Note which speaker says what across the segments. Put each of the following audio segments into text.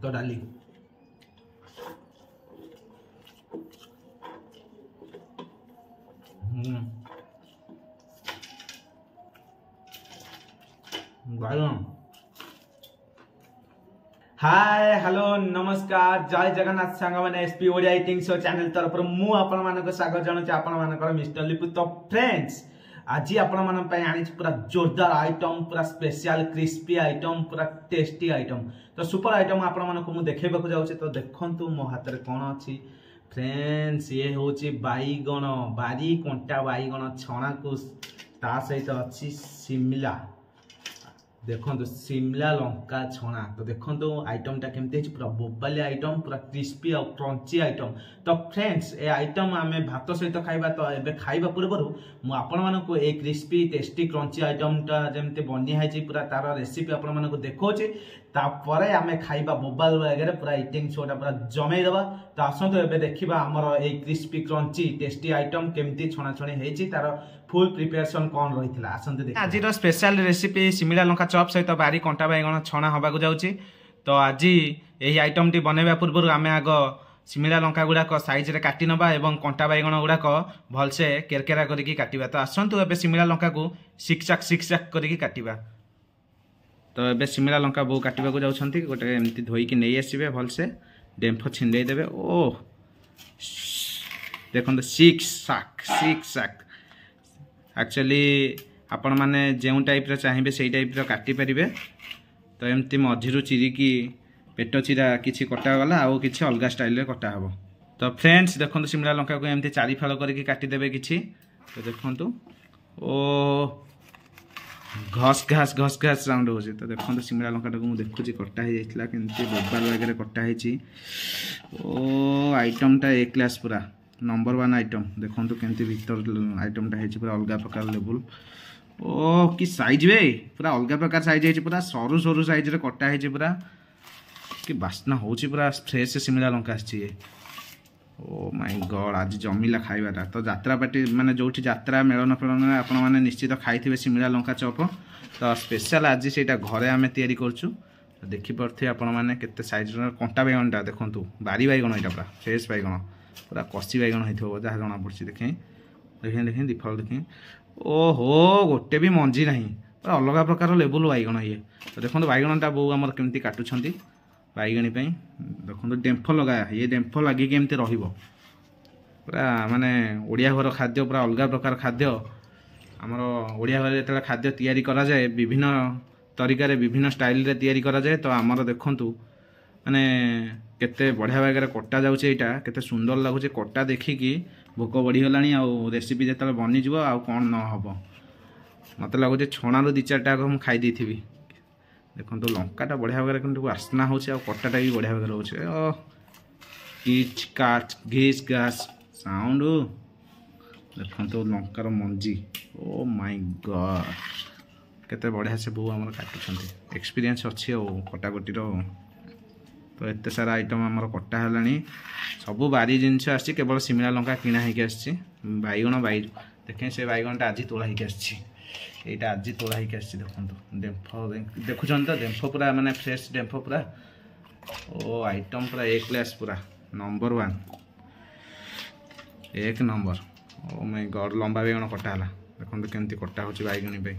Speaker 1: भात डाली hi hello नमस्कार जय जगन्नाथ सांग मैंने SP Odia eating show channel तरफ मु आपण मानक स्वागत जनाऊँ आपण मानकर मिस्टर लिपु। तो फ्रेंड्स आज आपण मान आनी पूरा जोरदार आइटम पूरा स्पेशल क्रिस्पी आइटम पूरा टेस्टी आइटम तो सुपर आइटम आपण मानक मु देखेबा जाऊँ। तो देखंतु मो हाथ रे कोन अछि फ्रेंड्स ये होची बाईगण बारी कंटा बाईगण छणा को ता सहित अछि शिमला देखो शिमला लंका छणा। तो देखो आइटमटा केमती पूरा बोबाली आइटम पूरा क्रिस्पी और क्रंची आइटम। तो फ्रेंड्स ए आइटम आम भात सहित खाइबा। तो एबे खाइबा पूर्व मु आपण मानक ए क्रिस्पी टेस्टी क्रंची आइटमटा जेमती बनी है पूरा तार रेसिपी आपण मानक देखौचे तापरे आमे खाइबा बोबाल वगैरह पूरा इटिंग शोटा पूरा जमै दबा। तो आसंतु एबे देखिबा हमर ए क्रिस्पी क्रंची टेस्टी आइटम केमती छणा छणी हेची तार फुल प्रिपरेशन कौन रही आसंतु देखिबा। आज special recipe Shimla Lanka chop सहित बारी कंटा बैगण छणा हवा जाउची। तो आज यही आइटम टी बनैबा पूर्व आम आग शिमला लंका गुड़ाक साइज रे काटी नबा एवं कंटा बैगण गुड़ाक भलसे केरकेरा करिकी काटिबा। तो आसंतु एबे शिमला लंका को सिक्साक करिकी काटिबा। तो एबे शिमला लंका बो काटिबा को जाउछंती गोटे एमती धोईकी नै आसीबे भलसे डेम्फो छिंडे देबे। ओ देखंतु सिक्साक एक्चुअली आपण माने जो टाइप चाहिए से टाइप काटी पारे। तो एमती मझिरू चिरिकी पेट चिरा किसी कटागला आउ कि अलग स्टाइल कटा हम। तो फ्रेंड्स देखो शिमला लंका को एमती चारि फाल करके काटिदेवे किसी। तो देखो ओ घस घास साउंड हो। तो देखो शिमला लंका को देखुची कटा हो जाता केमती बोबाल वगैरह कटा है। ओ आइटमटा ए क्लास पूरा नंबर 1 आइटम। देखो केमती भीतर आइटमटा है पूरा अलग प्रकार लेवल। ओ कि साइज वे पूरा अलग प्रकार साइज है पूरा सरू सरू साइज रे कटा है पूरा कि बास्ना होची पूरा फ्रेश शिमला लंका आछी। ओ माय गॉड आज जमिला खाइबाटा। तो यात्रा पार्टी माने जोठी यात्रा मेलन फेलन आपण माने निश्चित खाइथिबे शिमला लंका चॉप। तो स्पेशल आज सेटा घरे आमे तयारी करछु। तो देखि परथे आपण माने केते साइज रे कंटा बैगणटा देखंतु बारी बैगण एटा पूरा फ्रेश बैगण पूरा कसी बैगण होइथो जहा जणा पड़छि। देखें दिफल देखें। ओहो गोटे भी मंजी नहीं पूरा अलग प्रकार लेवल बैगण ये। तो देखो बैगणटा बो आमर केमती काटुछंती बैगणी पे देखो डेम्फ लगा ये डेम्फ लगे केमती रहिबो पूरा माने ओडिया घर खाद्य पूरा अलग प्रकार खाद्य आमर ओडिया घर जेतेला खाद्य तैयारी करा जाए विभिन्न तरीका विभिन्न स्टाइल रे तैयारी करा जाए। तो आमर देखंतु माने केते बढ़िया वगैरह कटा जाउछे एटा केते सुंदर लागुछे कटा देखिकी भोक बढ़ीगलानी आउ रेसिपी जो बनी जीव आउ कौन न हम मत लगुच छणा रू 2-4टा हम खाई देथिबी। देखो लंकाटा बढ़िया वगैरह कि आसना हो कटाटा भी बढ़िया वगैरह हो किच काच घिस घास साउंड। देखो लंकार मंजी ओ माय गॉड केते बढ़िया से बो आमर काटुछंती एक्सपीरियंस अच्छी कटाकटीर। तो एत सारा आइटम आमर कटा है सबू बारी जिनस आसी केवल शिमला लंका किणा होगी आसी बैगण देखें से बैगणटा आज तोड़ा होगी आईटा आज तोड़ा होगी आसी। देखो डेम्फ देखुं तो डेम्फ पूरा माने फ्रेश डेम्फ पूरा ओ आइटम पूरा ए क्लास पूरा नंबर 1 एक नंबर। ओ माय गॉड लंबा बैगण कटा है देखो केमती कटा हो बैगणी पे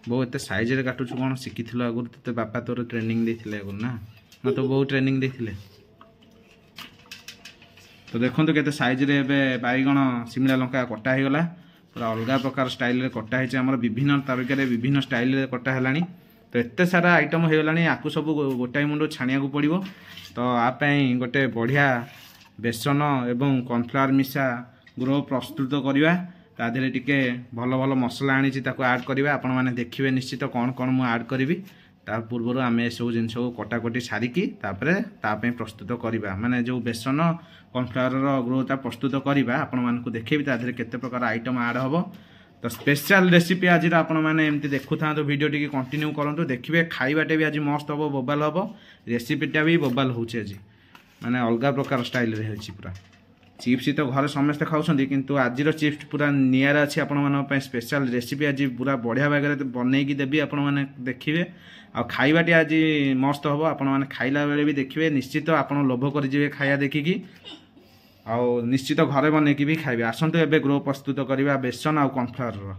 Speaker 1: बो एत साइज रे काटुछु कौन शिखी आगुरी ते बापा तोर ट्रेनिंग देथिले आगुरी ना ना तो बहुत ट्रेनिंग देथिले। तो देखो केते साइज रे बे बैगण शिमला लंका कटा हो गला पूरा अलग प्रकार स्टाइल रे कटा है आमर विभिन्न तरीका विभिन्न स्टाइल रे कटा है। तो एत सारा आइटम हो गलानी आकु सब गोटाए मुंड छाणिया को पड़िबो। तो आप गोटे बढ़िया बेसन एवं कॉर्नफ्लावर मिसा गुड़ प्रस्तुत करवा ता देहरे टिके भल भल मसला आनी आड करवा आपण मैंने देखिए निश्चित कौन कौन मुझे आड करी तार पूर्व आम सब जिन कटाकटी सारिकी तापे प्रस्तुत करवा माने जो बेसन कॉर्नफ्लावर गुड़टा प्रस्तुत करवा आपण मानक देखेबी ता देहरे केते प्रकार आइटम आड हम। तो स्पेशल रेसिपी आज आपण मैंने एमती देखु था वीडियो टी कंटिन्यू करूँ देखिए खाइबाटे भी आज मस्त हम बोबाल हम रेसिपीटा भी बोबाल हो माने अलग प्रकार स्टाइल रे होची पूरा। चिप्स तो घर समस्ते खाऊँ किंतु आज चिप्स पूरा निरा अच्छी आपण मानी स्पेशल रेसिपी आज पूरा बढ़िया भाग में बनईकी देवी आपण मैंने देखिए आ खाइबाटी आज मस्त हम आपण मैंने खाइला बेले भी देखिए निश्चित आप लोभ कर खाया देखिकी आउ निश्चित घरे बनईकी भी खाइबे। आसतु एबे ग्रो प्रस्तुत करवा बेसन आउ कॉर्नफ्लावर।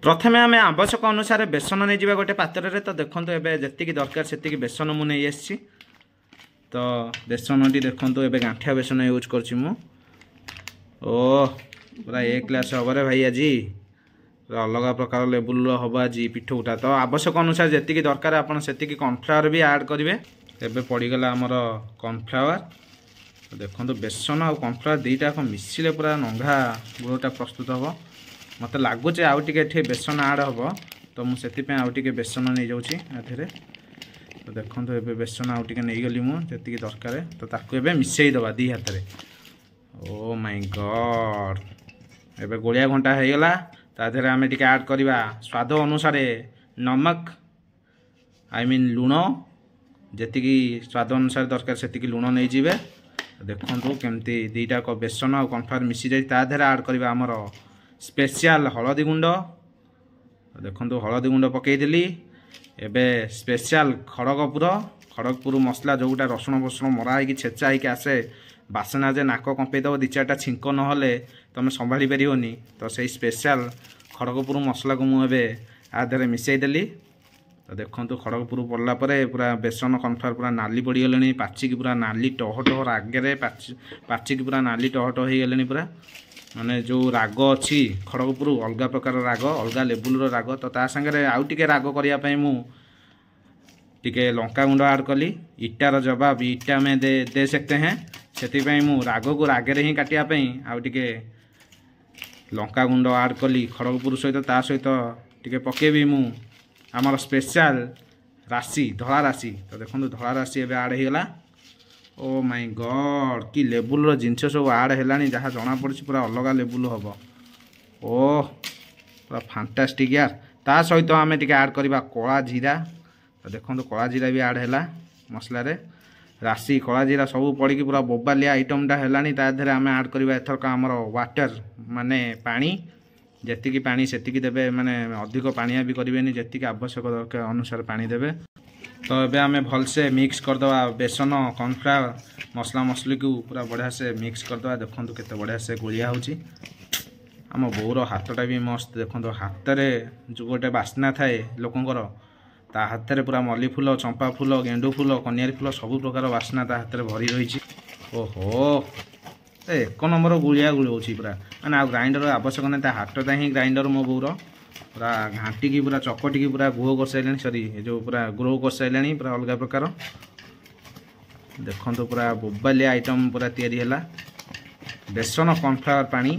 Speaker 1: प्रथमे आम आवश्यक अनुसार बेसन नहीं जावा गोटे पात्र में। तो देखो एबे जी दरकार से बेसन मु नहीं आसी तो बेसन टी देखो एबे गांठिया बेसन यूज करछि मु। ओ पूरा एक क्लास हम रे भाई आज अलग प्रकार लेवल हम आज पिठौटा। तो आवश्यक अनुसार जी दरकार आप कॉर्नफ्लावर भी ऐड करेंगे। एबे पड़गला आमर कॉर्नफ्लावर। तो देखो बेसन आ कॉर्नफ्लावर दुईटा मिसिले पूरा नंघा गुड़टा प्रस्तुत हम। मत लगुच आउ टे बेसन ऐड हम तो मुझे आउ टे बेसन नहीं जाऊँगी आधे। तो देखो ये बेसन आउ टे नहीं गली मुझे दरकार तो ताकू एबे मिसई दबा दी हाथ में। ओ माय गॉड एबे गोलिया घंटा हो गला। ताधे आम टे ऐड करवा स्वाद अनुसार नमक आई मीन लुण जी स्वाद अनुसार दरकार से लुण नहीं जाए। देखो केमती दुईटा बेसन और कॉर्नफ्लावर मिसी जाए ताधे ऐड करवा आमर स्पेशल हलदी गुंड। देखो हलदी गुंड पकईदेली। एबे स्पेशल खड़गपुर मसला जोटा रसुण फसुण मरा हो छेचा होगी आसे बासना जे नाक कंपेदब दी चार्टा छिंक नहले तुम संभाली पारनी। तो सही स्पेशल खड़गपुर मसला को मुझे आधे मिसईदेली। तो देखो खड़गपुर पड़ला पूरा बेसन कॉर्नफ्लावर पूरा नाली पड़गले पाचिकी पूरा नाली टहटह आगे पाचिकी पूरा नाली टहटह हो गले पूरा माने जो राग अच्छी खड़गपुर अलग प्रकार राग अलग लेवुल राग। तो ता संगे आउ टे राग करने टे लंका गुंड ऐड कली। ईटार जवाब ईटा में दे सकते हैं से मु राग को रागे ही काटापी आउ टे लंका गुंड ऐड कली खड़गपुर सहित ता सहित टे पकेबी मु आमर स्पेशल राशि धला राशि। तो देखो धला राशि एबे ऐड होगला। ओ माय गॉड कि लेवुल जिनस सब ऐड है जहाँ जना पड़ी पूरा अलग लेवुल हम। ओ पूरा फैंटास्टिक यार। ता सहित आम टे ऐड करवा कला जीरा। तो देखो कला जीरा भी ऐड है मसला रे राशि कला जीरा सब पड़ी पूरा बोबालिया आइटमटा है। ताधे आम ऐड करवा एथरक आमर वाटर माने पानी जी पानी से देवे माने अधिक पानिया भी करेंगे जी आवश्यक अनुसार पानी देवे। तो ये आम भलसे मिक्स करदे बेसन कॉर्नफ्लावर मसला मसली को पूरा बढ़िया से मिक्स करदे। देखो केते बढ़िया से गोलिया होची। आम बोर हाथटा भी मस्त देखो हाथ में जो गोटे बास्ना थाए लोकंर ता हाथ में पूरा मल्ली फूल चंपा फूल गेंडू फूल कनियारी फूल सब प्रकार बास्ना ता हाथ में भरी रही। ओहो एक नंबर गुलिया गुलौची पूरा मैंने आ ग्राइंडर आवश्यक नहीं हाथटा ही ग्राइंडर मो बोर पूरा घाटिकी पूरा चकटिकी पूरा गुह कर सारे सरी जो पूरा ग्रो कर सारे पूरा अलग प्रकार। देखो पूरा बोबालिया आइटम पूरा तैयारी है बेसन कॉर्नफ्लावर पानी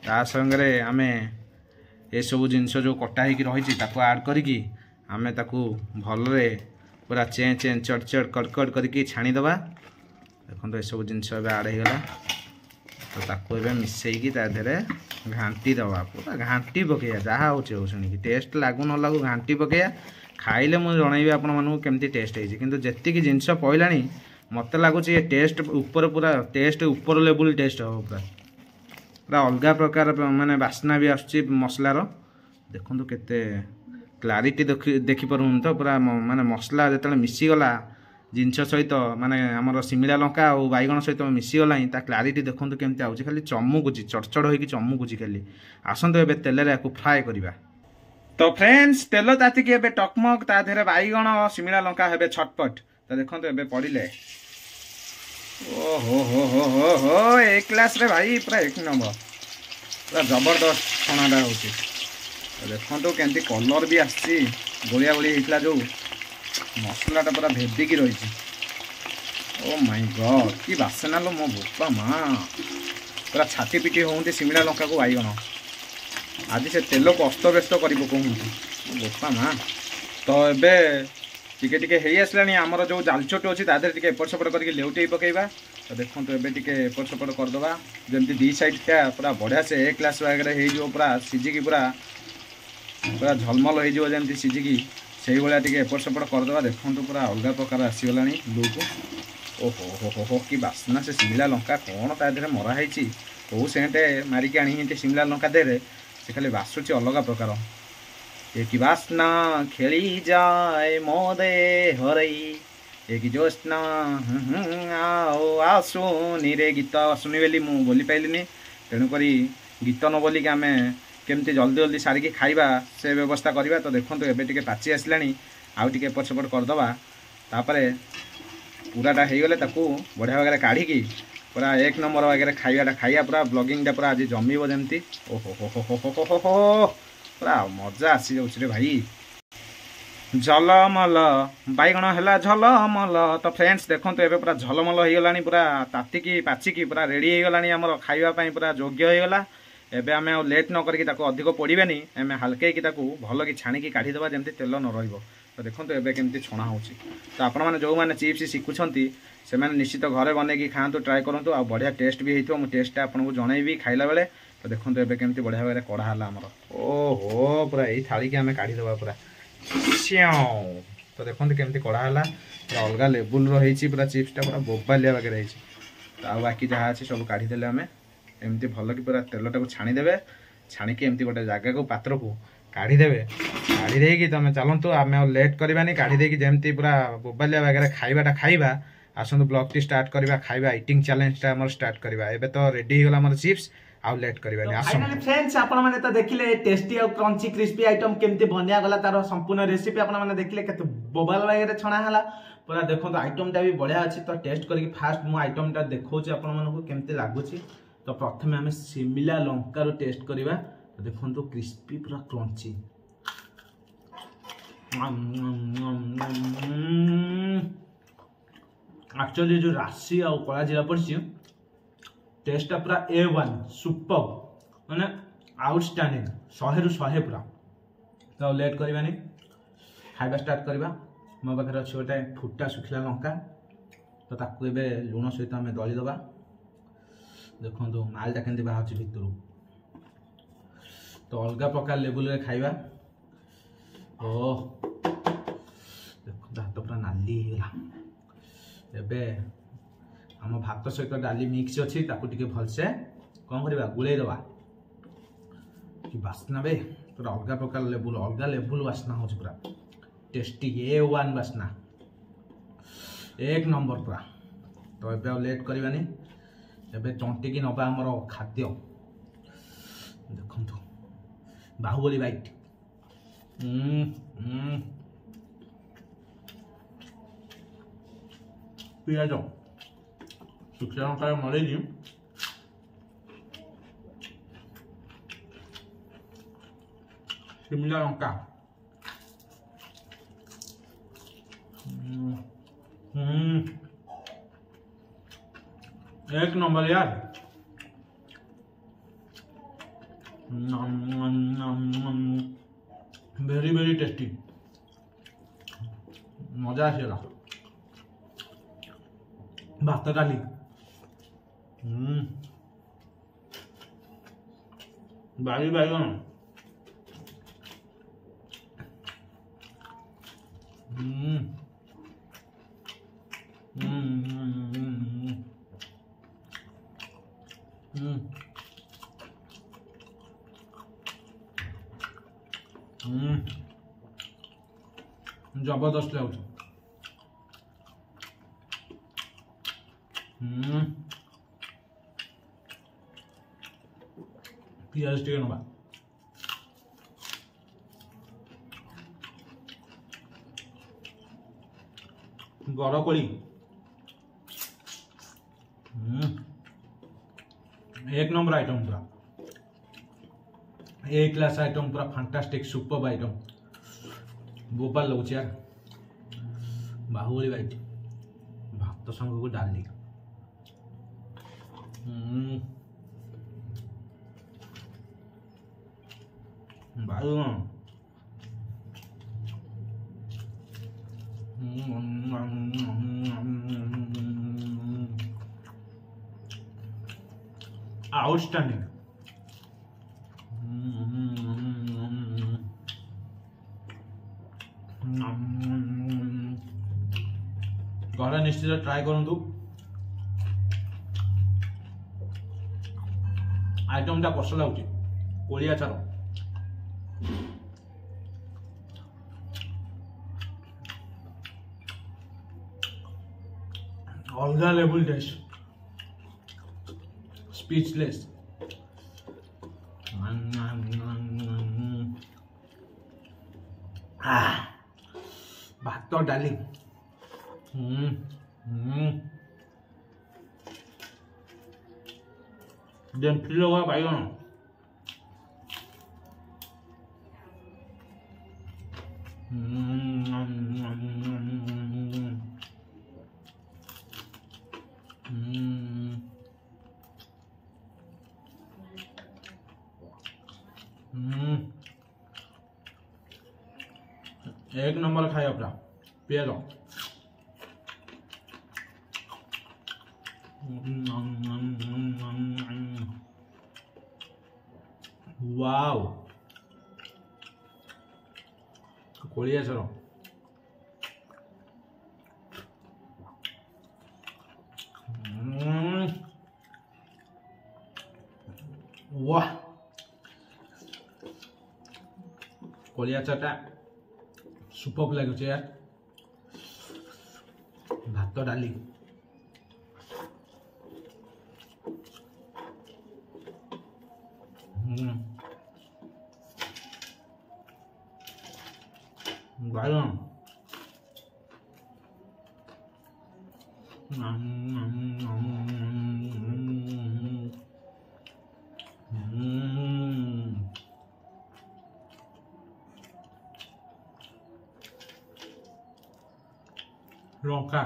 Speaker 1: ता संगे आम ये सब जिनस जो कटा हो रही ऐड करी आम ताकू भलरे पूरा चें चें चट चट कटकट करके छाणीदबा। देखो ये सब जिनस ऐड होगला। तो ताकू एबे मिसईकी ताधे घांटी दबा पूरा घांटी पकईया जहाँ हो शुणी टेस्ट लागू न लागू घांटी पकईया खाइले मुझे जनइबी आपण मानू केमती टेस्ट होती। किंतु जेतिकी जिनस पड़ला मत लगुच ये टेस्ट ऊपर पूरा टेस्ट ऊपर लेवल टेस्ट हो पूरा पूरा अलग प्रकार माने बास्ना भी आसुची मसलार। देखो केते क्लारिटी देखिपार तो पूरा माने मसला जो मिसीगला जिनस सहित माने आमर सिमिला लंका और बैगण सहित मिसीगला ता क्लारिटी देखो केमती आउची खाली चमुकुची चढ़चड़ होगी चमुकुची खाली। आसतु एबे तेल रे याकू फ्राए करवा। तो फ्रेंड्स तेल तातिकी एबे टकमक ता देहरे बैगण और सिमिला लंका हेबे छटपट। तो देखो एबे पड़िले ओ हो हो एक क्लास रे भाई पूरा एक नंबर पूरा जबरदस्त छणाटा होची। तो देखो केमती कलर भी आसी गोलिया गोली होता जो मसलाटा पूरा भेदिकी रही। ओ माय गॉड कि बासना लो मो बोपा माँ पूरा छाती पिटी होती सिमिला लंका को बैगण आज से तेल को अस्तव्यस्त कर बोपा माँ। तो एबे टिके टिके हेई आसलानी आमर जो जालचोट अच्छी तादेह टिके एपट सेपट करके लेउटे पकेबा। तो देखो तो एबे टिके एपट सेपट करदबा जमती दी साइडटा पूरा बढ़िया से एक क्लास बागरे हो पूरा सीझिकी पूरा पूरा झलमल हो जमती सीझिकी से भाया टे एपट सेपट करदे। देखो पूरा अलग प्रकार आसीगला लुक ओहो हो हो हो कि बास्ना से शिमला लंका कौन ता देहरे मरा है कौ सेंटे मारिकी आनी शिमला लंका देहरे से खाली बासुची अलग प्रकार ये कि बास्ना खेली जाए मो दे हरई एक जोस्ना आओ आसुनी रे गीत आसुनी बोली मु बोली पाइलिनी तेणुक गीत न बोलिक आम केमती जल्दी जल्दी सारिकी खाइबा से व्यवस्था करवा। तो देखो एबे टिके पाची आसलानी आउ टिके एपट सेपट करदबा तापरे पूराटा होगले ताकू बढ़िया भाग काढ़ी पूरा एक नंबर वगैरह खाइबाटा खाइया पूरा ब्लॉगिंगटा पूरा आज जमीब जमती ओहो हो हो हो हो हो हो पूरा मजा आसी जाऊँ रे भाई झलमल बैगण है झलमल। तो फ्रेंड्स देखो तो पूरा झलमल हो गलानी पूरा तातिकी पाचिकी पूरा रेडी हो गलानी आमर खाइबा पूरा योग्य हो गला। एबे आमे लेट न करके ताको अधिक पड़िबानी आमे हल्के की ताको भल की छाणिकी काढ़ीदेवा जमती तेल न रहिबो। तो देखो तो एबे केमती छणा होची। तो आपण माने जो माने चिप्स शिखुछंती से माने निश्चित घरे बनेकी खातु ट्राए करंतु आ बढ़िया टेस्ट भी हेइतो। मु टेस्टटा आपनको जणैबी खाइला बेले। तो देखो तो एबे केमती बढ़िया भागे कड़ा हला हमर ओहो पूरा एई थाली के आमे काढ़ीदेवा पूरा श्याओ। तो देखो केमती कड़ा हला अलग लेवल रही पूरा चिप्सटा पूरा बोबालिया वगैरह रही। तो आ बाकी जहाँ अच्छे सब काढ़ीदेले आमे एमती भल कि पूरा तेलटा को छाणीदेवे छाणिकी एमती गोटे जगह को पात्र को काढ़ीदेवे काढ़ी देकी तुम चलतु आम लेट करवानी काढ़ी देकी जमती पूरा बोबालिया वगैरह खाइबाटा खाइबा आसतु ब्लॉग टी स्टार्ट करवा खाइबा इटिंग चैलेंजटा हमर स्टार्ट करवा। एबे तो रेडी हो गला हमर चिप्स आउ लेट करवानी आसो।
Speaker 2: फाइनली फ्रेंड्स आपण माने तो देखिले टेस्टी और क्रंची क्रिस्पी आइटम केमती बनिया गला तार संपूर्ण रेसिपी आपण माने देखिले केते बोबाल वगैरह छणा हला पूरा देखो आइटमटा भी बढ़िया अच्छी। तो टेस्ट करके फास्ट मु आइटमटा देखौची आपण मानकु केमती लागुची। तो प्रथमे आम शिमला लंका रो टेस्ट करवा। तो देखो तो क्रिस्पी पूरा क्रंची एक्चुअली जो राशि आ कला जीरा पड़ी टेस्टा पूरा A1 सुपर माने आउटस्टैंडिंग 100 रु 100 पूरा। तो लेट करवानी खाइबा स्टार्ट करवा। मो पाखे अच्छे गोटे फुटा सुखिला लंका तो ताकू ए लुण सहित आम दलीदबा। देखो तो मालटा केमती बाहर भितर तो अलग प्रकार लेवल रे खाइबा। ओ देखो हाथ पूरा नाली होगा। एबे आम भात सहित डाली मिक्स अच्छी ताकू टिके भलसे कौन करवा गुले दबा कि बास्ना बे पूरा अलग प्रकार लेवल बास्ना हो पूरा टेस्टी A1 बास्ना एक नंबर पूरा। तो एबे लेट करवानी एबे चंटिकी नबा आमर खाद्य देखो बाहुबली बाइट पियाज सुखिया लंका मरे शिमला लंका एक नंबर यार वेरी वेरी टेस्टी मजा आसला भात डाली बारी बैगन जबरदस्त लाग पियाज टे नवा गरकोली एक नंबर आइटम पूरा ए क्लास आइटम पूरा फैंटास्टिक सुपर आइटम गोपाल लगुच यार बाहुबली बाइट भात संग को डाली बाइगन आउटस्टैंडिंग घरे निश्चित ट्राए करंतु आइटम टा कस लाଗୁଛି कोली आचार अलगा लेवल टेस्ट स्पीचलेस भात डाली डेम्फी लगा बैगन एक नंबर खाया पूरा पियालो वाव कोली आचार वाह कोली आचारटा सुपर लगुच यार भात डाली बैगन लंका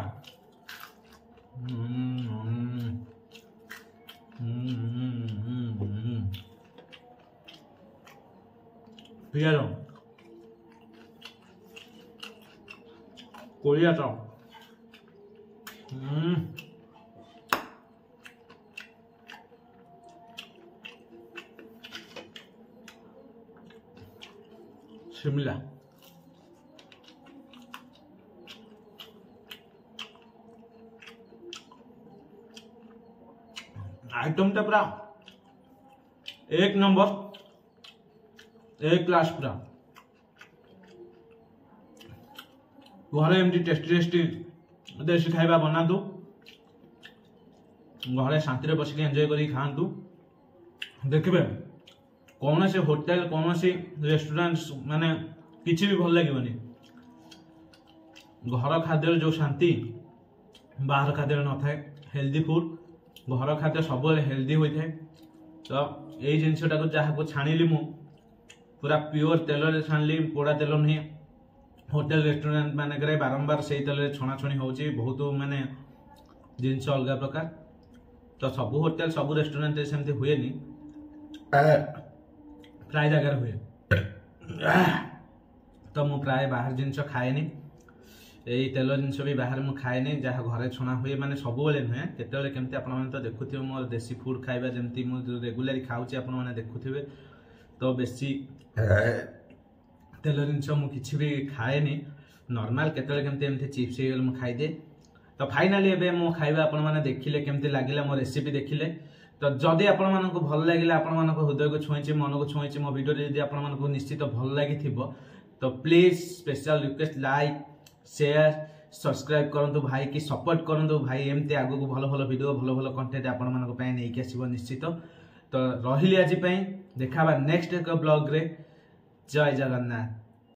Speaker 2: पियाज कोली आचार शिमला आइटम टा पूरा एक नंबर एक क्लास पूरा घरे एमती टेस्टी टेस्टी देसी खाइबा बनातु घरे शांति बसिक एंजॉय करी खातु देखिए कौन से होटेल कौन से रेस्टोरेंट माने किसी भी भल लगे घर खाद्य जो शांति बाहर खाद्य न था हेल्दी फूड घर खाद्य सब हेल्दी होता है तो यही जिनटा को जहाँ को छाणिली मु पूरा प्योर तेल छाणिली पोड़ा तेल नहीं होटेल रेस्टोरेंट मानक बारंबार से तेल छणाछणी होची बहुत माने जिनस अलग प्रकार तो सब होटेल सब रेस्टोरेंट सेमती हुए नी प्राय जगह हुए तो मु प्राय बाहर जिनस खाएनी यही तेल जिनस भी बाहर मुझे खाएनी जहाँ घरे छणा हुए माने सब बेले नुहे केतले केमती आपण माने तो देखुथिबे मोर देसी फूड खाइबा जेमती मु रेगुलर खाउची आपण माने देखुथिबे तो बेसी तेल जिनस मु किछि भी खाएनी नॉर्मल केतले केमती एमती चिप्स हे मु खाइ दे तो फाइनली एबे मो खाइबा आपण माने देखिले केमती लागिला मो रेसिपी देखिले तो जदि आपण मानको भल लागिला आपण मानको हृदय को छुईची मन को छुईची मो वीडियो रे जदि आपण मानको निश्चित भल लागिथिबो तो please special request like share subscribe करंतु भाई की सपोर्ट करंतु भाई एमती आगो को भलो भलो वीडियो भलो भलो कंटेंट आपण मानको पय नै के आसीबो निश्चित तो रहिली आज पय देखाबा नेक्स्ट एक ब्लॉग रे जय जगन्नाथ।